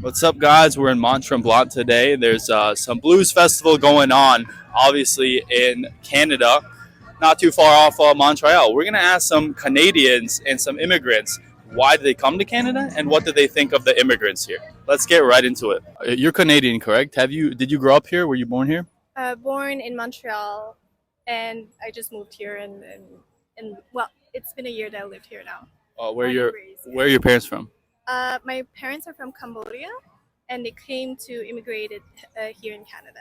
What's up, guys? We're in Mont-Tremblant today. There's some blues festival going on, obviously in Canada, not too far off Montreal. We're gonna ask some Canadians and some immigrants why did they come to Canada and what did they think of the immigrants here. Let's get right into it. You're Canadian, correct? Have you? Did you grow up here? Were you born here? Born in Montreal, and I just moved here, and well, it's been a year that I lived here now. Where Born and your raised. Where are your parents from? My parents are from Cambodia, and they came to immigrated here in Canada.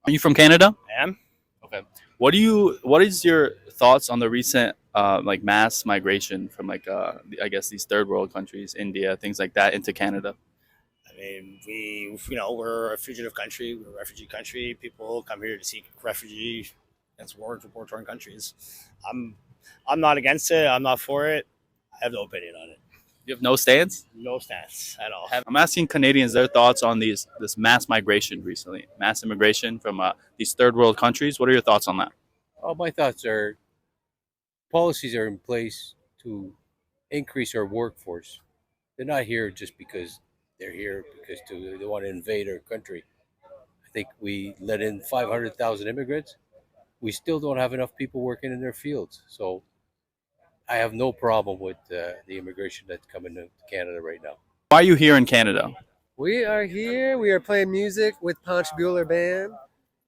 Are you from Canada? I am. Okay. What is your thoughts on the recent like mass migration from like I guess these third world countries, India, things like that, into Canada? I mean, we're a fugitive country. We're a refugee country. People come here to seek refuge against war-torn countries. I'm, I'm not against it. I'm not for it. I have no opinion on it. You have no stance? No stance at all. I'm asking Canadians their thoughts on this mass migration recently, mass immigration from these third world countries. What are your thoughts on that? Oh, my thoughts are policies are in place to increase our workforce. They're not here just because they're here because they want to invade our country. I think we let in 500,000 immigrants. We still don't have enough people working in their fields. So I have no problem with the immigration that's coming to Canada right now. Why are you here in Canada? We are here. We are playing music with Ponch Bueller Band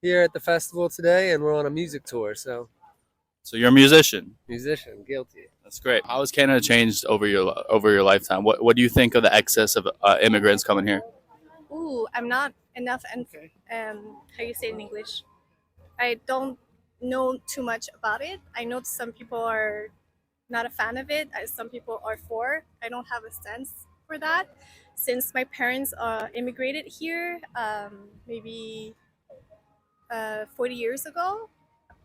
here at the festival today, and we're on a music tour. So, So you're a musician. musician, guilty. That's great. How has Canada changed over your lifetime? What do you think of the excess of immigrants coming here? Ooh, I'm not enough, and how you say it in English? I don't know too much about it. I know some people are not a fan of it. Some people are for. I don't have a sense for that. Since my parents immigrated here, maybe 40 years ago,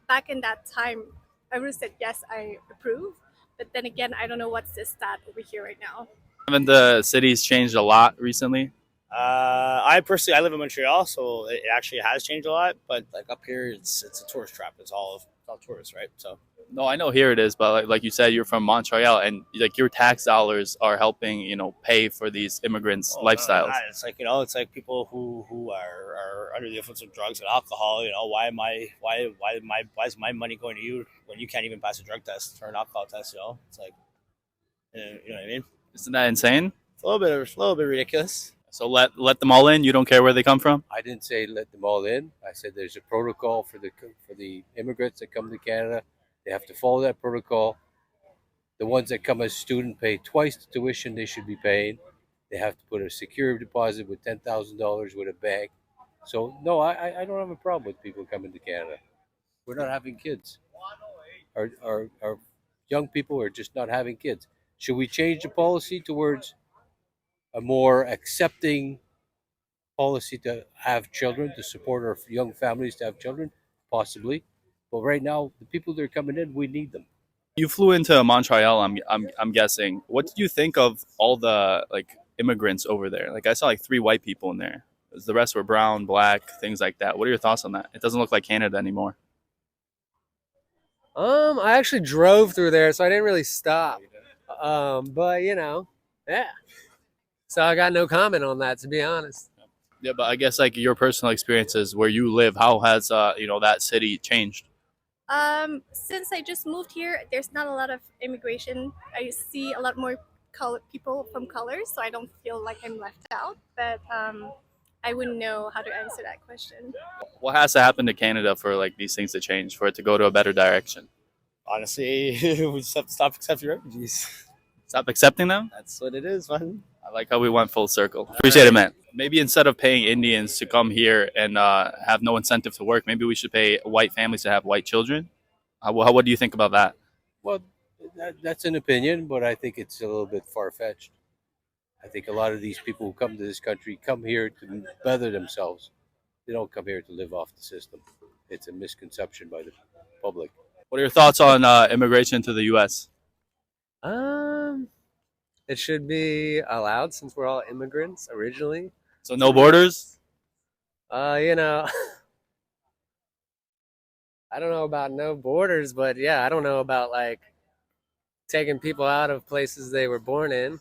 back in that time, I would have said yes, I approve. But then again, I don't know what's the stat over here right now. Haven't the cities changed a lot recently? I live in Montreal, so it actually has changed a lot. But like up here, it's a tourist trap. It's all tourists, right? So No, I know here it is, but like you said, you're from Montreal, and like your tax dollars are helping, pay for these immigrants' oh, not only lifestyles. that, it's like it's like people who are under the influence of drugs and alcohol. Why is my money going to you when you can't even pass a drug test or an alcohol test? It's like you know what I mean. Isn't that insane? It's a little bit ridiculous. So let them all in. You don't care where they come from. I didn't say let them all in. I said there's a protocol for the immigrants that come to Canada. They have to follow that protocol. The ones that come as student pay twice the tuition they should be paying. They have to put a secure deposit with $10,000 with a bank. So no, I don't have a problem with people coming to Canada. We're not having kids. Our young people are just not having kids. Should we change the policy towards a more accepting policy to have children, to support our young families to have children? Possibly. But right now, the people that are coming in, we need them. You flew into Montreal. I'm guessing. What did you think of all the like immigrants over there? Like I saw like three white people in there. The rest were brown, black, things like that. What are your thoughts on that? It doesn't look like Canada anymore. I actually drove through there, so I didn't really stop. But yeah. So I got no comment on that, to be honest. Yeah, but I guess like your personal experiences where you live, how has that city changed? Since I just moved here, there's not a lot of immigration. I see a lot more people from colors, so I don't feel like I'm left out. But I wouldn't know how to answer that question. What has to happen to Canada for like these things to change, for it to go to a better direction? Honestly, we just have to stop accepting refugees. Stop accepting them? That's what it is, man. I like how we went full circle. Appreciate it, man. Maybe instead of paying Indians to come here and have no incentive to work, maybe we should pay white families to have white children. What do you think about that? Well, that's an opinion, but I think it's a little bit far fetched. I think a lot of these people who come to this country come here to better themselves. They don't come here to live off the system. It's a misconception by the public. What are your thoughts on immigration to the U.S.? Um, it should be allowed since we're all immigrants originally. So no borders? You know, I don't know about no borders, but yeah, I don't know about like taking people out of places they were born in.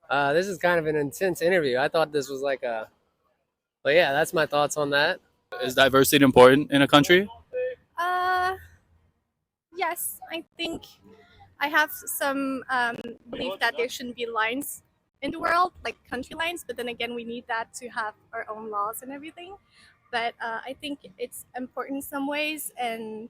This is kind of an intense interview. I thought this was like a, but yeah, that's my thoughts on that. Is diversity important in a country? Uh, yes, I think I have some belief that there shouldn't be lines in the world, like country lines. But then again, we need that to have our own laws and everything. But I think it's important in some ways, and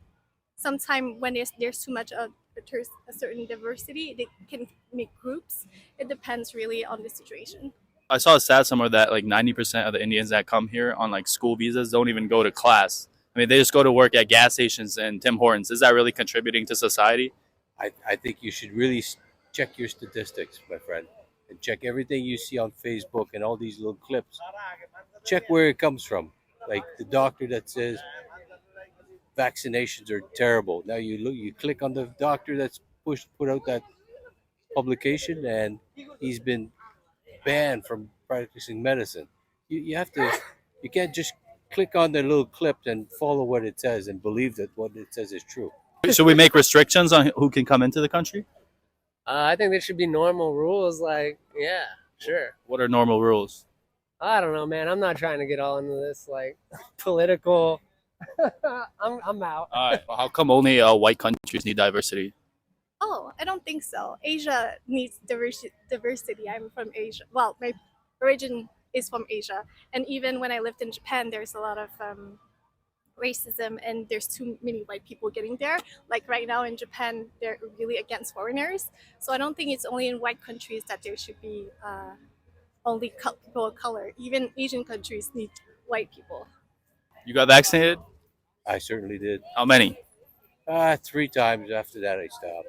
sometimes when there's too much of a certain diversity, they can make groups. It depends really on the situation. I saw a stat somewhere that like 90% of the Indians that come here on like school visas don't even go to class. I mean, they just go to work at gas stations and Tim Hortons. Is that really contributing to society? I think you should really check your statistics, my friend, and check everything you see on Facebook and all these little clips. Check where it comes from. Like the doctor that says vaccinations are terrible. Now you click on the doctor that's put out that publication, and he's been banned from practicing medicine. You have to, you can't just click on the little clip and follow what it says and believe that what it says is true. Should we make restrictions on who can come into the country? I think there should be normal rules. Like, yeah, sure. What are normal rules? I don't know, man. I'm not trying to get all into this like political. I'm out. All right. Well, how come only white countries need diversity? Oh, I don't think so. Asia needs diversity. I'm from Asia. Well, my origin is from Asia, and even when I lived in Japan, there's a lot of racism, and there's too many white people getting there. Like right now in Japan, they're really against foreigners. So I don't think it's only in white countries that there should be only people of color. Even Asian countries need white people. You got vaccinated? I certainly did. How many? 3 times. After that, I stopped.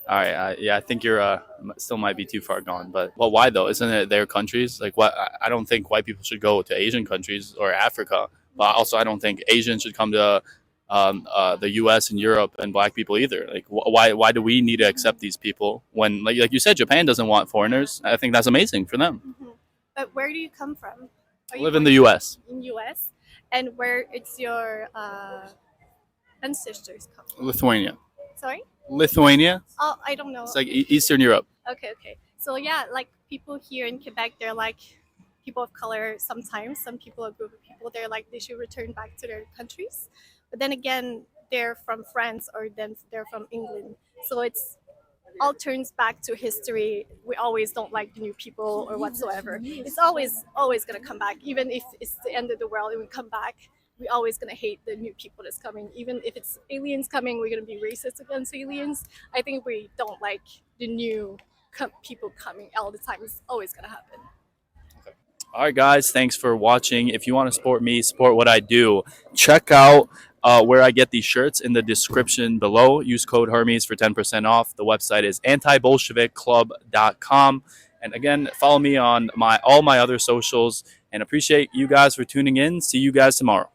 All right. Yeah, I think you're still might be too far gone. But well, why though? Isn't it their countries? Like, what? I don't think white people should go to Asian countries or Africa. But also, I don't think Asians should come to the U.S. and Europe and black people either. Like, why do we need to accept these people when, like you said, Japan doesn't want foreigners? I think that's amazing for them. Mm-hmm. But where do you come from? I live in the U.S. In U.S. And where it's your ancestors come from? Lithuania. Sorry? Lithuania. Oh, I don't know. It's like Eastern Europe. Okay. So yeah, like people here in Quebec, they're like people of color sometimes. Some people, a group of people, they're like they should return back to their countries. But then again, they're from France or then they're from England. So it's all turns back to history. We always don't like the new people or whatsoever. It's always gonna come back. Even if it's the end of the world, it will come back. We always gonna hate the new people that's coming. Even if it's aliens coming, we're gonna be racist against aliens. I think we don't like the new people coming all the time. It's always gonna happen. All right, guys, thanks for watching. If you want to support me, support what I do, check out where I get these shirts in the description below. Use code Hermes for 10% off. The website is antibolshevikclub.com. And again, follow me on all my other socials, and appreciate you guys for tuning in. See you guys tomorrow.